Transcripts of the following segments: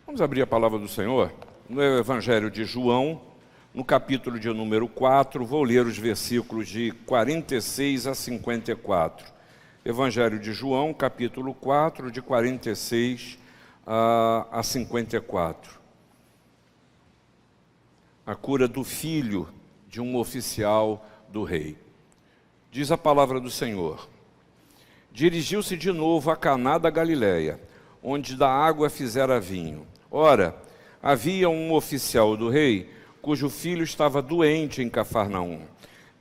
Vamos abrir a palavra do Senhor no Evangelho de João, no capítulo de número 4, vou ler os versículos de 46 a 54. Evangelho de João, capítulo 4, de 46 a 54. A cura do filho de um oficial do rei. Diz a palavra do Senhor. Dirigiu-se de novo a Caná da Galileia, onde da água fizera vinho. Ora, havia um oficial do rei, cujo filho estava doente em Cafarnaum.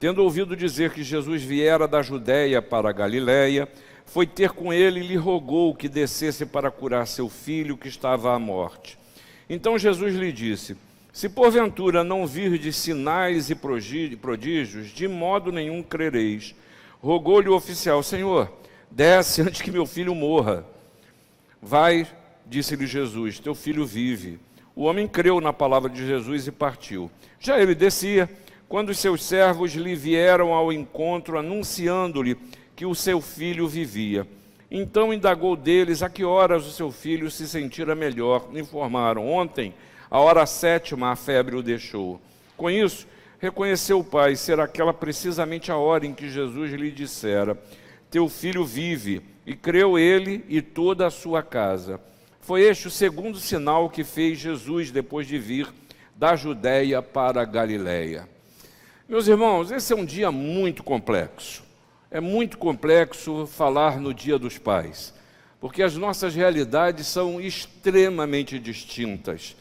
Tendo ouvido dizer que Jesus viera da Judéia para a Galileia, foi ter com ele e lhe rogou que descesse para curar seu filho, que estava à morte. Então Jesus lhe disse: se porventura não virdes sinais e prodígios, de modo nenhum crereis. Rogou-lhe o oficial: Senhor, desce antes que meu filho morra. Vai, disse-lhe Jesus, teu filho vive. O homem creu na palavra de Jesus e partiu. Já ele descia, quando os seus servos lhe vieram ao encontro, anunciando-lhe que o seu filho vivia. Então indagou deles a que horas o seu filho se sentira melhor. Informaram: ontem, à hora 7ª, a febre o deixou. Com isso, reconheceu o pai ser aquela precisamente a hora em que Jesus lhe dissera: teu filho vive. E creu ele e toda a sua casa. Foi este o segundo sinal que fez Jesus depois de vir da Judéia para a Galileia. Meus irmãos, esse é um dia muito complexo. É muito complexo falar no Dia dos Pais, porque as nossas realidades são extremamente distintas.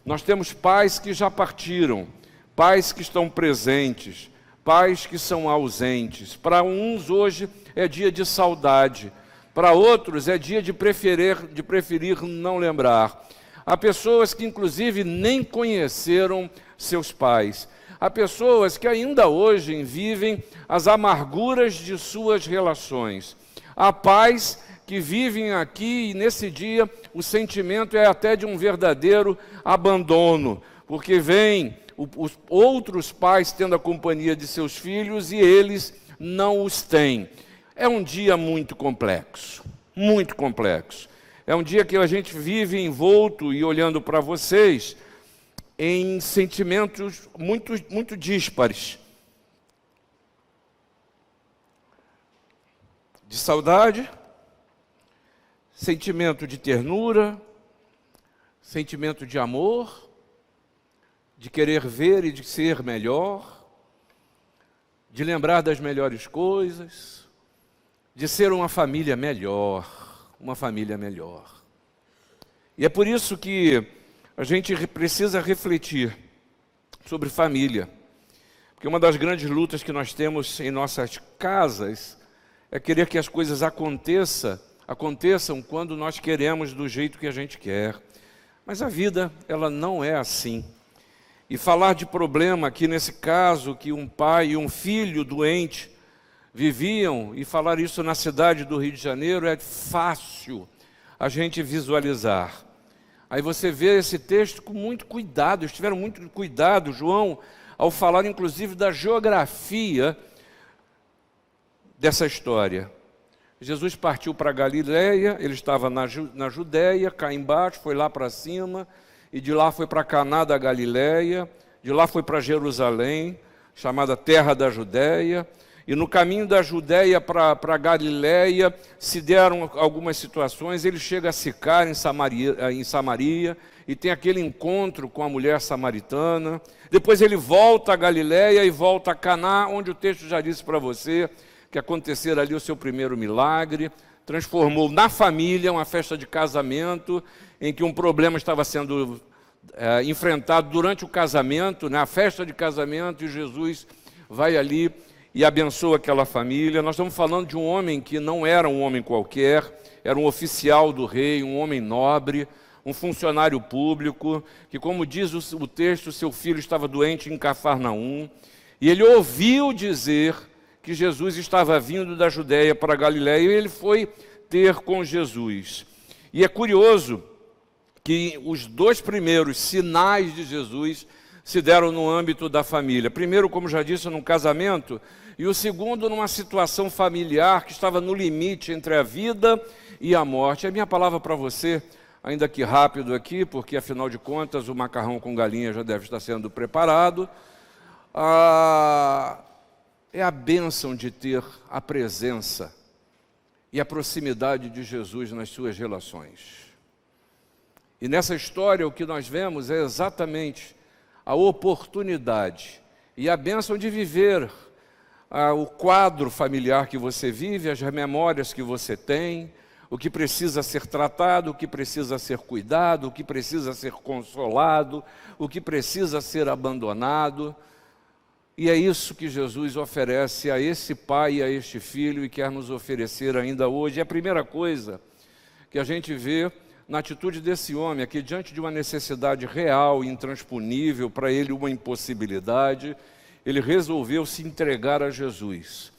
Nós temos pais que já partiram, pais que estão presentes, pais que são ausentes. Para uns hoje é dia de saudade, para outros é dia de preferir não lembrar. Há pessoas que inclusive nem conheceram seus pais. Há pessoas que ainda hoje vivem as amarguras de suas relações. Há pais que vivem aqui e nesse dia o sentimento é até de um verdadeiro abandono, porque vêm os outros pais tendo a companhia de seus filhos e eles não os têm. É um dia muito complexo, muito complexo. É um dia que a gente vive envolto e olhando para vocês em sentimentos muito díspares. De saudade, sentimento de ternura, sentimento de amor, de querer ver e de ser melhor, de lembrar das melhores coisas, de ser uma família melhor, uma família melhor. E é por isso que a gente precisa refletir sobre família, porque uma das grandes lutas que nós temos em nossas casas é querer que as coisas aconteçam quando nós queremos, do jeito que a gente quer. Mas a vida, ela não é assim. E falar de problema aqui nesse caso, que um pai e um filho doente viviam, e falar isso na cidade do Rio de Janeiro é fácil a gente visualizar. Aí você vê esse texto com muito cuidado, eles tiveram muito cuidado, João, ao falar inclusive da geografia dessa história. Jesus partiu para Galileia, ele estava na Judéia, cá embaixo, foi lá para cima, e de lá foi para Caná da Galileia, de lá foi para Jerusalém, chamada Terra da Judéia, e no caminho da Judéia para a Galileia se deram algumas situações. Ele chega a Sicar, em Samaria, e tem aquele encontro com a mulher samaritana. Depois ele volta a Galileia e volta a Caná, onde o texto já disse para você que acontecera ali o seu primeiro milagre. Transformou na família uma festa de casamento, em que um problema estava sendo enfrentado durante o casamento, a festa de casamento, e Jesus vai ali e abençoa aquela família. Nós estamos falando de um homem que não era um homem qualquer, era um oficial do rei, um homem nobre, um funcionário público, que, como diz o texto, seu filho estava doente em Cafarnaum, e ele ouviu dizer que Jesus estava vindo da Judéia para a Galileia, e ele foi ter com Jesus. E é curioso que os dois primeiros sinais de Jesus se deram no âmbito da família. Primeiro, como já disse, num casamento, e o segundo numa situação familiar que estava no limite entre a vida e a morte. A minha palavra para você, ainda que rápido aqui, porque afinal de contas o macarrão com galinha já deve estar sendo preparado. É a bênção de ter a presença e a proximidade de Jesus nas suas relações. E nessa história o que nós vemos é exatamente a oportunidade e a bênção de viver o quadro familiar que você vive, as memórias que você tem, o que precisa ser tratado, o que precisa ser cuidado, o que precisa ser consolado, o que precisa ser abandonado. E é isso que Jesus oferece a esse pai e a este filho e quer nos oferecer ainda hoje. É a primeira coisa que a gente vê na atitude desse homem aqui, diante de uma necessidade real, intransponível, para ele uma impossibilidade, ele resolveu se entregar a Jesus.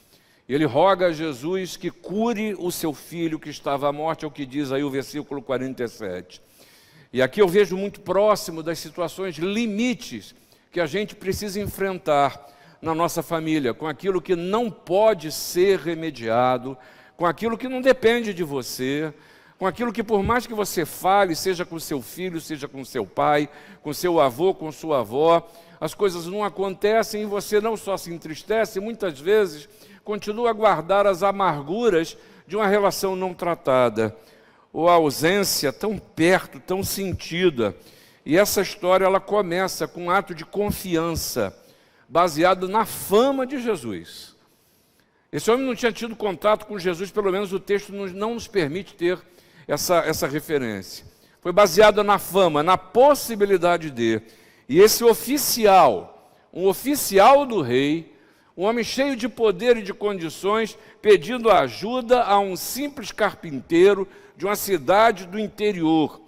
Ele roga a Jesus que cure o seu filho que estava à morte, é o que diz aí o versículo 47. E aqui eu vejo muito próximo das situações limites que a gente precisa enfrentar na nossa família, com aquilo que não pode ser remediado, com aquilo que não depende de você, com aquilo que por mais que você fale, seja com seu filho, seja com seu pai, com seu avô, com sua avó, as coisas não acontecem e você não só se entristece, muitas vezes continua a guardar as amarguras de uma relação não tratada, ou a ausência tão perto, tão sentida. E essa história ela começa com um ato de confiança, baseado na fama de Jesus. Esse homem não tinha tido contato com Jesus, pelo menos o texto não nos permite ter essa referência. Foi baseado na fama, na possibilidade de. E esse oficial, um oficial do rei, um homem cheio de poder e de condições, pedindo ajuda a um simples carpinteiro de uma cidade do interior.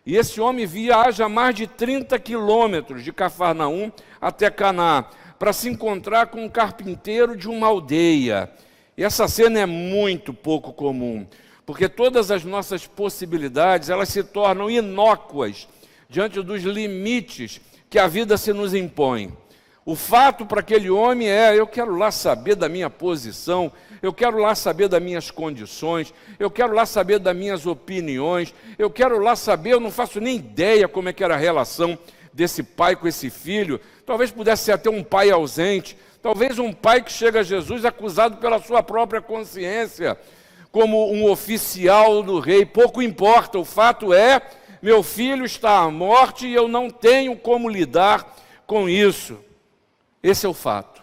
E esse homem viaja mais de 30 quilômetros de Cafarnaum até Caná, para se encontrar com um carpinteiro de uma aldeia. E essa cena é muito pouco comum, porque todas as nossas possibilidades, elas se tornam inócuas diante dos limites que a vida se nos impõe. O fato para aquele homem eu quero lá saber da minha posição, eu quero lá saber das minhas condições, eu quero lá saber das minhas opiniões, eu quero lá saber, eu não faço nem ideia como é que era a relação desse pai com esse filho. Talvez pudesse ser até um pai ausente, talvez um pai que chega a Jesus acusado pela sua própria consciência, como um oficial do rei. Pouco importa, o fato é, meu filho está à morte e eu não tenho como lidar com isso. Esse é o fato.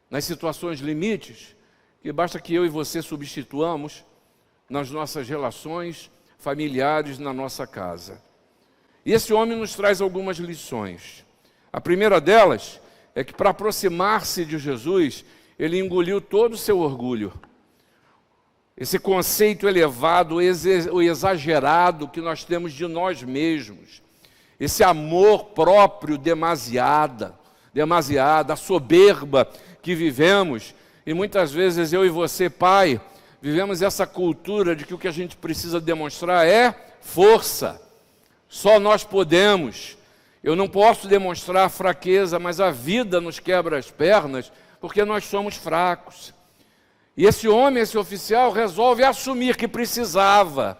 Nas situações limites, que basta que eu e você substituamos nas nossas relações familiares, na nossa casa. E esse homem nos traz algumas lições. A primeira delas é que para aproximar-se de Jesus, ele engoliu todo o seu orgulho. Esse conceito elevado, o exagerado que nós temos de nós mesmos. Esse amor próprio demasiada, a soberba que vivemos. E muitas vezes eu e você, pai, vivemos essa cultura de que o que a gente precisa demonstrar é força. Só nós podemos. Eu não posso demonstrar fraqueza, mas a vida nos quebra as pernas porque nós somos fracos. E esse homem, esse oficial, resolve assumir que precisava.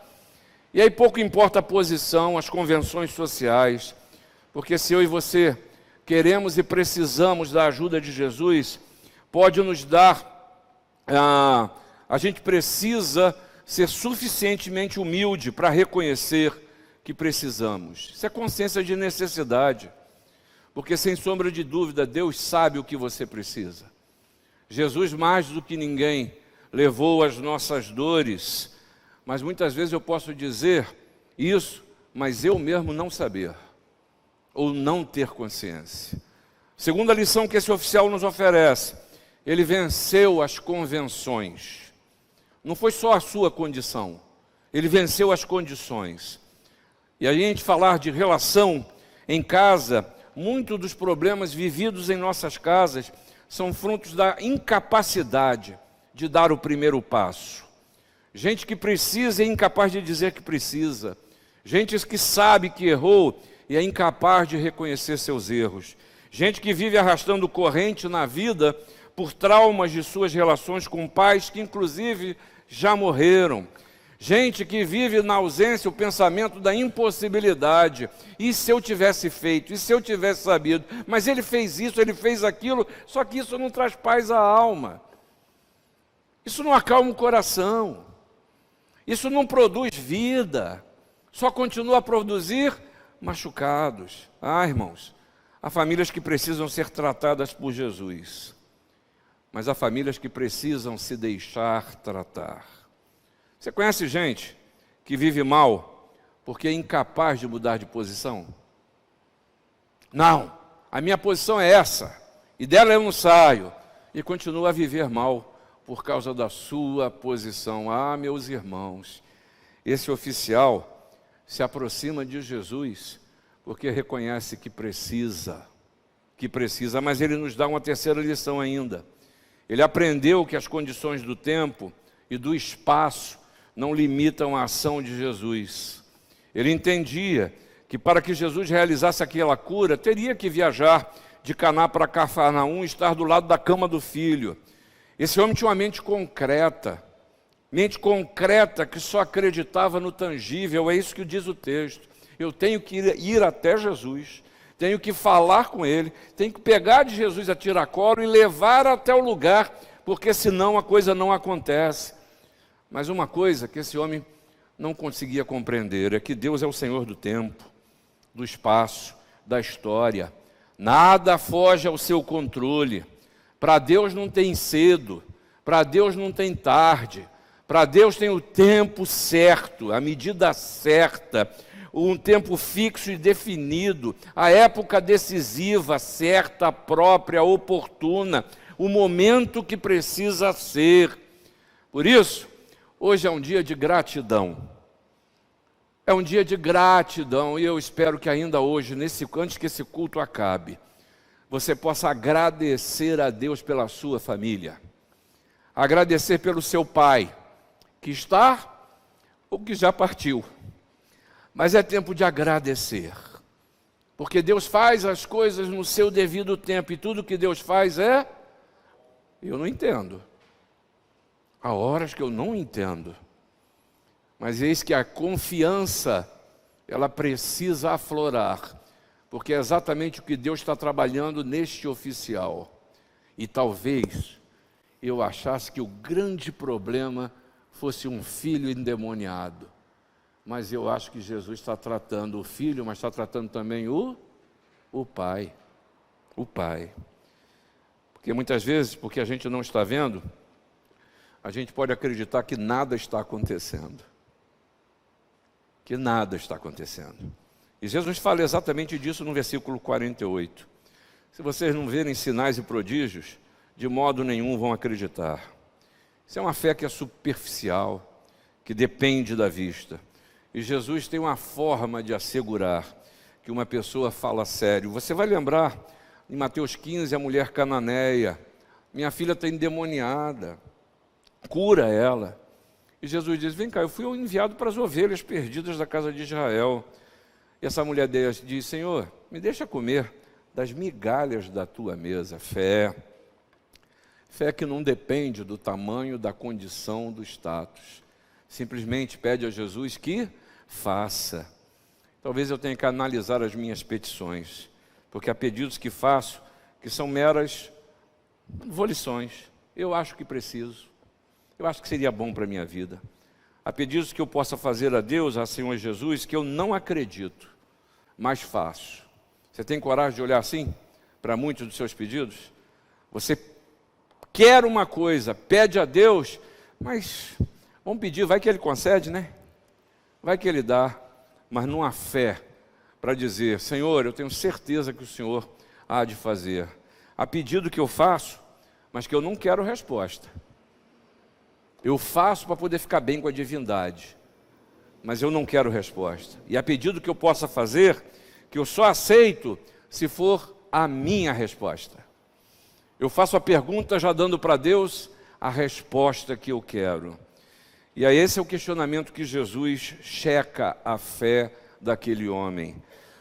E aí pouco importa a posição, as convenções sociais, porque se eu e você queremos e precisamos da ajuda de Jesus, pode nos dar, a gente precisa ser suficientemente humilde para reconhecer que precisamos. Isso é consciência de necessidade, porque sem sombra de dúvida, Deus sabe o que você precisa. Jesus, mais do que ninguém, levou as nossas dores, mas muitas vezes eu posso dizer isso, mas eu mesmo não saber, ou não ter consciência. Segunda lição que esse oficial nos oferece, ele venceu as convenções. Não foi só a sua condição, ele venceu as condições. E a gente falar de relação em casa, muitos dos problemas vividos em nossas casas são frutos da incapacidade de dar o primeiro passo. Gente que precisa e é incapaz de dizer que precisa. Gente que sabe que errou e é incapaz de reconhecer seus erros. Gente que vive arrastando corrente na vida por traumas de suas relações com pais que inclusive já morreram. Gente que vive na ausência o pensamento da impossibilidade. E se eu tivesse feito? E se eu tivesse sabido? Mas ele fez isso, ele fez aquilo, só que isso não traz paz à alma. Isso não acalma o coração. Isso não produz vida. Só continua a produzir machucados. Irmãos, há famílias que precisam ser tratadas por Jesus. Mas há famílias que precisam se deixar tratar. Você conhece gente que vive mal porque é incapaz de mudar de posição? Não, a minha posição é essa, e dela eu não saio, e continua a viver mal por causa da sua posição. Meus irmãos, esse oficial se aproxima de Jesus porque reconhece que precisa, mas ele nos dá uma terceira lição ainda. Ele aprendeu que as condições do tempo e do espaço não limitam a ação de Jesus. Ele entendia que para que Jesus realizasse aquela cura, teria que viajar de Caná para Cafarnaum e estar do lado da cama do filho. Esse homem tinha uma mente concreta que só acreditava no tangível. É isso que diz o texto. Eu tenho que ir até Jesus, tenho que falar com ele, tenho que pegar de Jesus a tiracolo e levar até o lugar, porque senão a coisa não acontece. Mas uma coisa que esse homem não conseguia compreender é que Deus é o Senhor do tempo, do espaço, da história. Nada foge ao seu controle. Para Deus não tem cedo, para Deus não tem tarde, para Deus tem o tempo certo, a medida certa, um tempo fixo e definido, a época decisiva, certa, própria, oportuna, o momento que precisa ser. Por isso, hoje é um dia de gratidão. É um dia de gratidão e eu espero que ainda hoje, antes que esse culto acabe, você possa agradecer a Deus pela sua família. Agradecer pelo seu pai, que está ou que já partiu. Mas é tempo de agradecer. Porque Deus faz as coisas no seu devido tempo e tudo que Deus faz eu não entendo. Há horas que eu não entendo, mas eis que a confiança, ela precisa aflorar, porque é exatamente o que Deus está trabalhando neste oficial. E talvez eu achasse que o grande problema fosse um filho endemoniado, mas eu acho que Jesus está tratando o filho, mas está tratando também o pai. O pai. Porque muitas vezes, porque a gente não está vendo, a gente pode acreditar que nada está acontecendo. Que nada está acontecendo. E Jesus fala exatamente disso no versículo 48. Se vocês não verem sinais e prodígios, de modo nenhum vão acreditar. Isso é uma fé que é superficial, que depende da vista. E Jesus tem uma forma de assegurar que uma pessoa fala sério. Você vai lembrar, em Mateus 15, a mulher cananeia. Minha filha está endemoniada. Cura ela. E Jesus diz, vem cá, eu fui enviado para as ovelhas perdidas da casa de Israel. E essa mulher diz, Senhor, me deixa comer das migalhas da tua mesa. Fé. Fé que não depende do tamanho, da condição, do status. Simplesmente pede a Jesus que faça. Talvez eu tenha que analisar as minhas petições, porque há pedidos que faço que são meras volições. Eu acho que preciso. Eu acho que seria bom para a minha vida. Há pedidos que eu possa fazer a Deus, a Senhor Jesus, que eu não acredito, mas faço. Você tem coragem de olhar assim para muitos dos seus pedidos? Você quer uma coisa, pede a Deus, mas vamos pedir, vai que Ele concede, né? Vai que Ele dá, mas não há fé para dizer, Senhor, eu tenho certeza que o Senhor há de fazer. Há pedido que eu faço, mas que eu não quero resposta. Eu faço para poder ficar bem com a divindade, mas eu não quero resposta. E há pedido que eu possa fazer, que eu só aceito se for a minha resposta. Eu faço a pergunta já dando para Deus a resposta que eu quero. E aí esse é o questionamento que Jesus checa a fé daquele homem.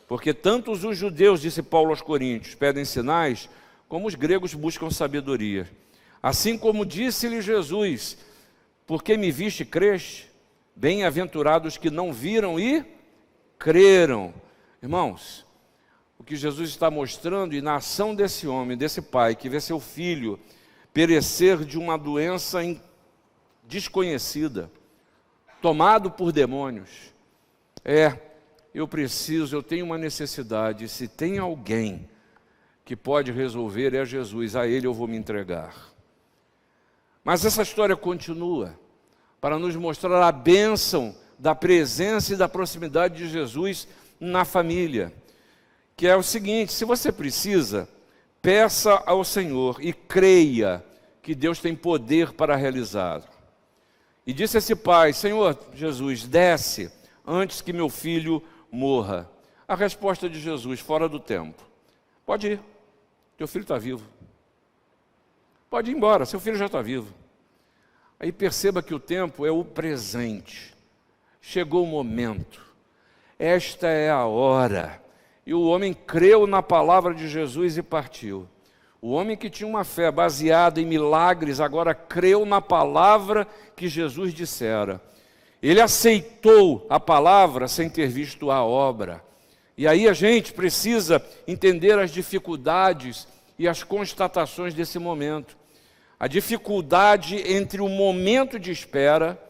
Porque tanto os judeus, disse Paulo aos Coríntios, pedem sinais, como os gregos buscam sabedoria. Assim como disse-lhe Jesus, porque me viste, creste? Bem-aventurados que não viram e creram. Irmãos, o que Jesus está mostrando, e na ação desse homem, desse pai, que vê seu filho perecer de uma doença desconhecida, tomado por demônios, eu tenho uma necessidade, se tem alguém que pode resolver, é Jesus, a Ele eu vou me entregar. Mas essa história continua, para nos mostrar a bênção da presença e da proximidade de Jesus na família, que é o seguinte: se você precisa, peça ao Senhor e creia que Deus tem poder para realizar. E disse esse pai: Senhor Jesus, desce antes que meu filho morra. A resposta de Jesus, fora do tempo: pode ir, teu filho está vivo. Pode ir embora, seu filho já está vivo. Aí perceba que o tempo é o presente. Chegou o momento. Esta é a hora. E o homem creu na palavra de Jesus e partiu. O homem que tinha uma fé baseada em milagres, agora creu na palavra que Jesus dissera. Ele aceitou a palavra sem ter visto a obra. E aí a gente precisa entender as dificuldades e as constatações desse momento. A dificuldade entre o momento de espera,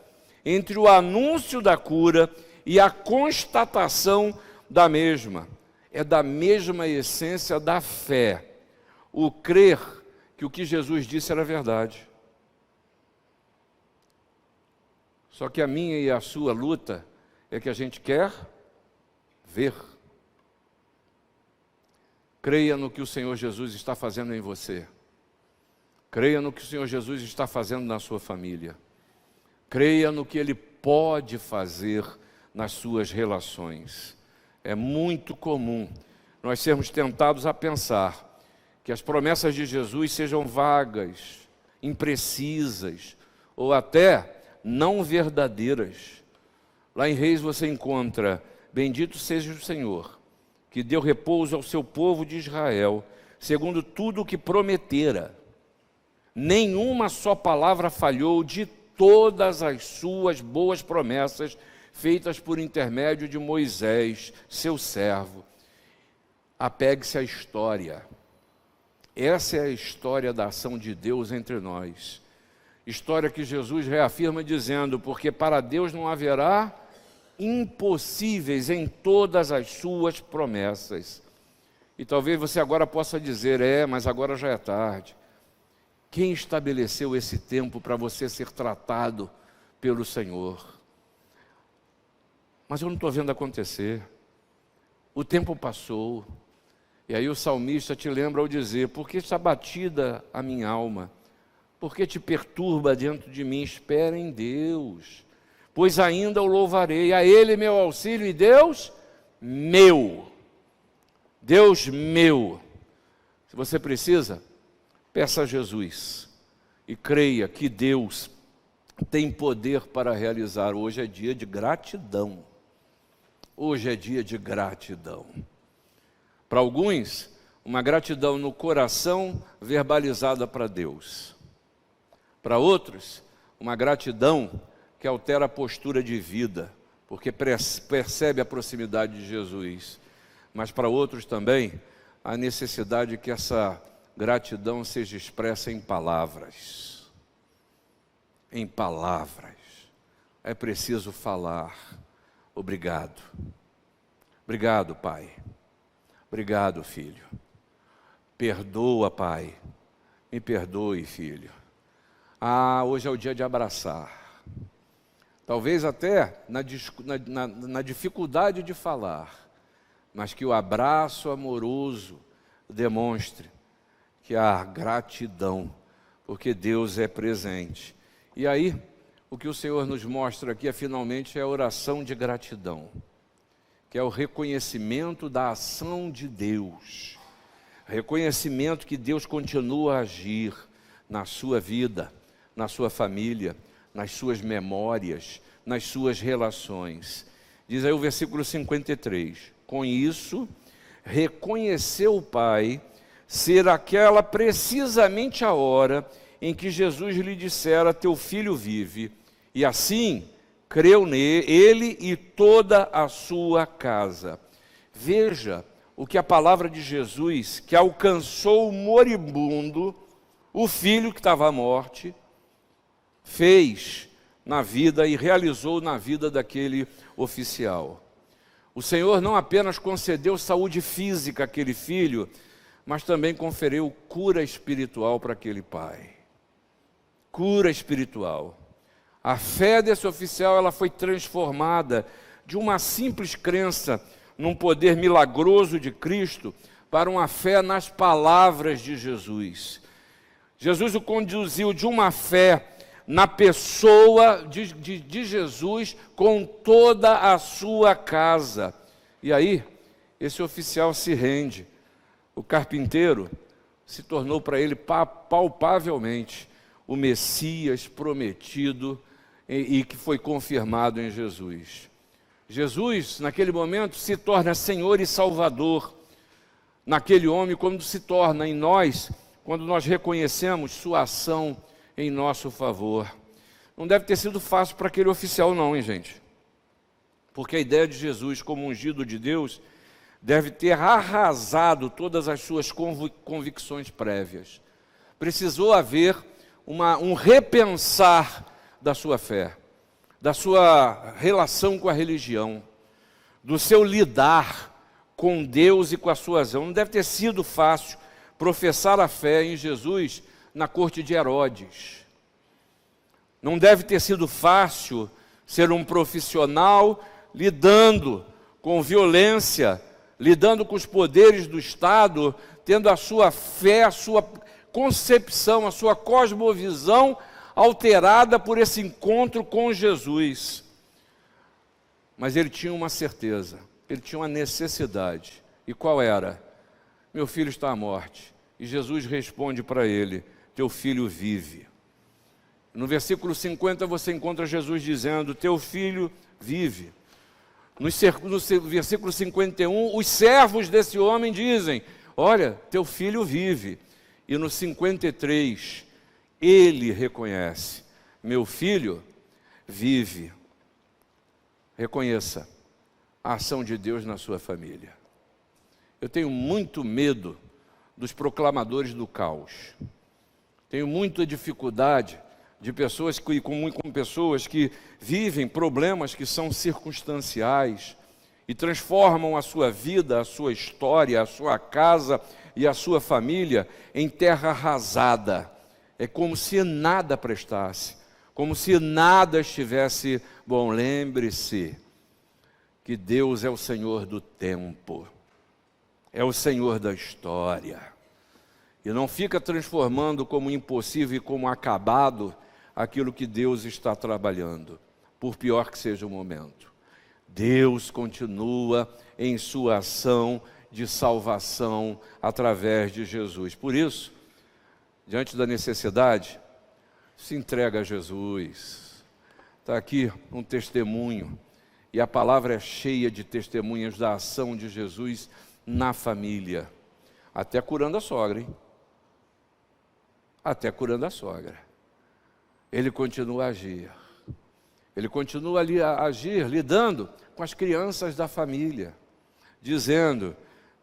entre o anúncio da cura e a constatação da mesma. É da mesma essência da fé. O crer que o que Jesus disse era verdade. Só que a minha e a sua luta é que a gente quer ver. Creia no que o Senhor Jesus está fazendo em você. Creia no que o Senhor Jesus está fazendo na sua família. Creia no que Ele pode fazer nas suas relações. É muito comum nós sermos tentados a pensar que as promessas de Jesus sejam vagas, imprecisas ou até não verdadeiras. Lá em Reis você encontra: bendito seja o Senhor, que deu repouso ao seu povo de Israel, segundo tudo o que prometera. Nenhuma só palavra falhou de todas as suas boas promessas feitas por intermédio de Moisés, seu servo. Apegue-se à história. Essa é a história da ação de Deus entre nós. História que Jesus reafirma dizendo: porque para Deus não haverá impossíveis em todas as suas promessas. E talvez você agora possa dizer: mas agora já é tarde. Quem estabeleceu esse tempo para você ser tratado pelo Senhor? Mas eu não estou vendo acontecer. O tempo passou. E aí o salmista te lembra ao dizer: por que está batida a minha alma? Por que te perturba dentro de mim? Espera em Deus, pois ainda o louvarei. A Ele meu auxílio e Deus meu. Deus meu. Se você precisa, peça a Jesus e creia que Deus tem poder para realizar. Hoje é dia de gratidão. Hoje é dia de gratidão. Para alguns, uma gratidão no coração verbalizada para Deus. Para outros, uma gratidão que altera a postura de vida, porque percebe a proximidade de Jesus. Mas para outros também, a necessidade de que essa gratidão seja expressa em palavras. Em palavras. É preciso falar: obrigado. Obrigado, Pai. Obrigado, Filho. Perdoa, Pai. Me perdoe, Filho. Hoje é o dia de abraçar. Talvez até na dificuldade de falar, mas que o abraço amoroso demonstre que há gratidão, porque Deus é presente. E aí, o que o Senhor nos mostra aqui, finalmente, é a oração de gratidão, que é o reconhecimento da ação de Deus, reconhecimento que Deus continua a agir na sua vida, na sua família, nas suas memórias, nas suas relações. Diz aí o versículo 53, com isso, reconheceu o pai ser aquela precisamente a hora em que Jesus lhe dissera: teu filho vive, e assim creu nele e toda a sua casa. Veja o que a palavra de Jesus, que alcançou o moribundo, o filho que estava à morte, fez na vida e realizou na vida daquele oficial. O Senhor não apenas concedeu saúde física àquele filho, mas também conferiu cura espiritual para aquele pai. Cura espiritual. A fé desse oficial, ela foi transformada de uma simples crença num poder milagroso de Cristo para uma fé nas palavras de Jesus. Jesus o conduziu de uma fé na pessoa de Jesus com toda a sua casa. E aí, esse oficial se rende. O carpinteiro se tornou para ele palpavelmente o Messias prometido e que foi confirmado em Jesus. Jesus, naquele momento, se torna Senhor e Salvador naquele homem, como se torna em nós, quando nós reconhecemos sua ação em nosso favor. Não deve ter sido fácil para aquele oficial não, hein, gente? Porque a ideia de Jesus como ungido de Deus deve ter arrasado todas as suas convicções prévias. Precisou haver um repensar da sua fé, da sua relação com a religião, do seu lidar com Deus e com a sua ação. Não deve ter sido fácil professar a fé em Jesus na corte de Herodes. Não deve ter sido fácil ser um profissional lidando com violência, lidando com os poderes do Estado, tendo a sua fé, a sua concepção, a sua cosmovisão alterada por esse encontro com Jesus. Mas ele tinha uma certeza, ele tinha uma necessidade. E qual era? Meu filho está à morte. E Jesus responde para ele: teu filho vive. No versículo 50 você encontra Jesus dizendo: teu filho vive. No versículo 51, os servos desse homem dizem: olha, teu filho vive. E no 53, ele reconhece: meu filho vive. Reconheça a ação de Deus na sua família. Eu tenho muito medo dos proclamadores do caos. Tenho muita dificuldade de pessoas com pessoas que vivem problemas que são circunstanciais e transformam a sua vida, a sua história, a sua casa e a sua família em terra arrasada. É como se nada prestasse, como se nada estivesse bom. Lembre-se que Deus é o Senhor do tempo, é o Senhor da história. E não fica transformando como impossível e como acabado aquilo que Deus está trabalhando, por pior que seja o momento. Deus continua em sua ação de salvação através de Jesus. Por isso, diante da necessidade, se entrega a Jesus. Está aqui um testemunho, e a palavra é cheia de testemunhas da ação de Jesus na família, até curando a sogra, hein? Até curando a sogra. Ele continua a agir. Ele continua ali a agir, lidando com as crianças da família, dizendo: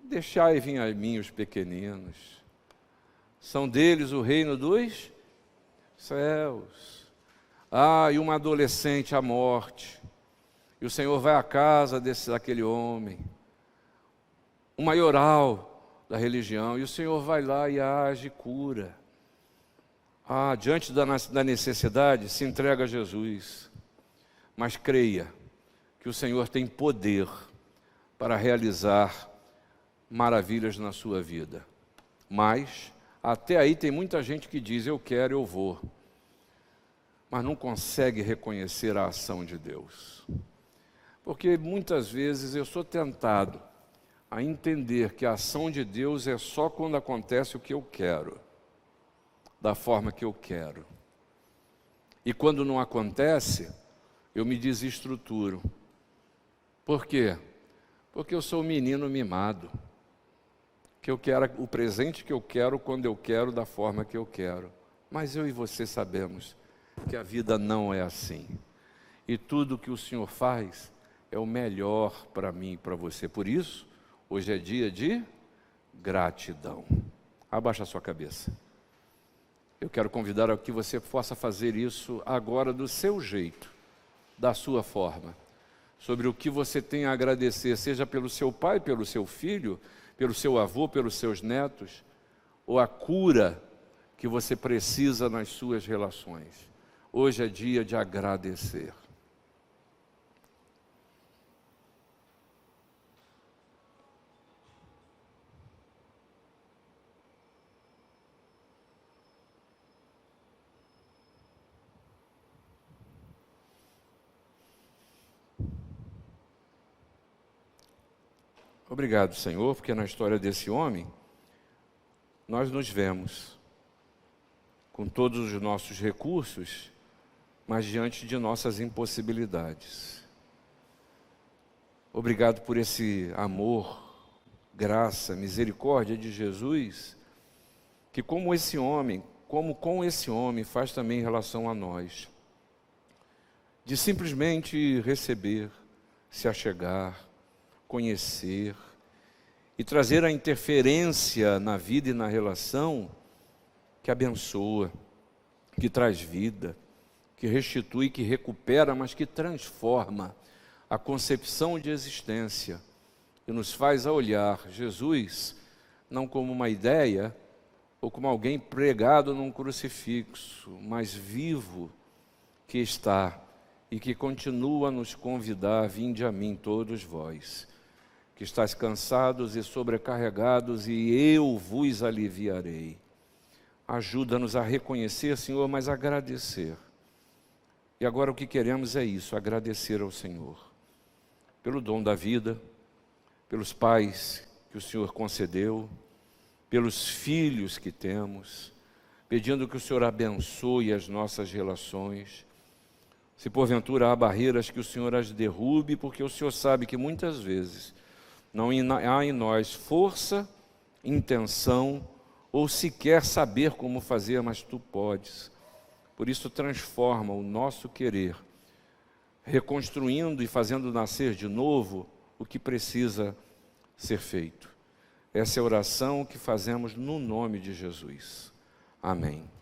deixai vir a mim os pequeninos, são deles o reino dos céus. E uma adolescente à morte, e o Senhor vai à casa daquele homem, um maioral da religião, e o Senhor vai lá e age, cura. Diante da necessidade, se entrega a Jesus, mas creia que o Senhor tem poder para realizar maravilhas na sua vida. Mas até aí tem muita gente que diz: eu quero, eu vou, mas não consegue reconhecer a ação de Deus. Porque muitas vezes eu sou tentado a entender que a ação de Deus é só quando acontece o que eu quero, da forma que eu quero. E quando não acontece, eu me desestruturo. Por quê? Porque eu sou um menino mimado, que eu quero o presente que eu quero, quando eu quero, da forma que eu quero. Mas eu e você sabemos que a vida não é assim. e tudo que o Senhor faz é o melhor para mim e para você. Por isso, hoje é dia de gratidão. Abaixa a sua cabeça. Eu quero convidar a que você possa fazer isso agora do seu jeito, da sua forma, sobre o que você tem a agradecer, seja pelo seu pai, pelo seu filho, pelo seu avô, pelos seus netos, ou a cura que você precisa nas suas relações. Hoje é dia de agradecer. Obrigado, Senhor, porque na história desse homem, nós nos vemos com todos os nossos recursos, mas diante de nossas impossibilidades. Obrigado por esse amor, graça, misericórdia de Jesus, que como com esse homem, faz também em relação a nós, de simplesmente receber, se achegar, conhecer e trazer a interferência na vida e na relação que abençoa, que traz vida, que restitui, que recupera, mas que transforma a concepção de existência e nos faz a olhar Jesus não como uma ideia ou como alguém pregado num crucifixo, mas vivo que está e que continua a nos convidar: vinde a mim todos vós, que estáis cansados e sobrecarregados, e eu vos aliviarei. Ajuda-nos a reconhecer, Senhor, mas agradecer. E agora o que queremos é isso, agradecer ao Senhor, pelo dom da vida, pelos pais que o Senhor concedeu, pelos filhos que temos, pedindo que o Senhor abençoe as nossas relações. Se porventura há barreiras, que o Senhor as derrube, porque o Senhor sabe que muitas vezes não há em nós força, intenção, ou sequer saber como fazer, mas Tu podes. Por isso transforma o nosso querer, reconstruindo e fazendo nascer de novo o que precisa ser feito. Essa é a oração que fazemos no nome de Jesus. Amém.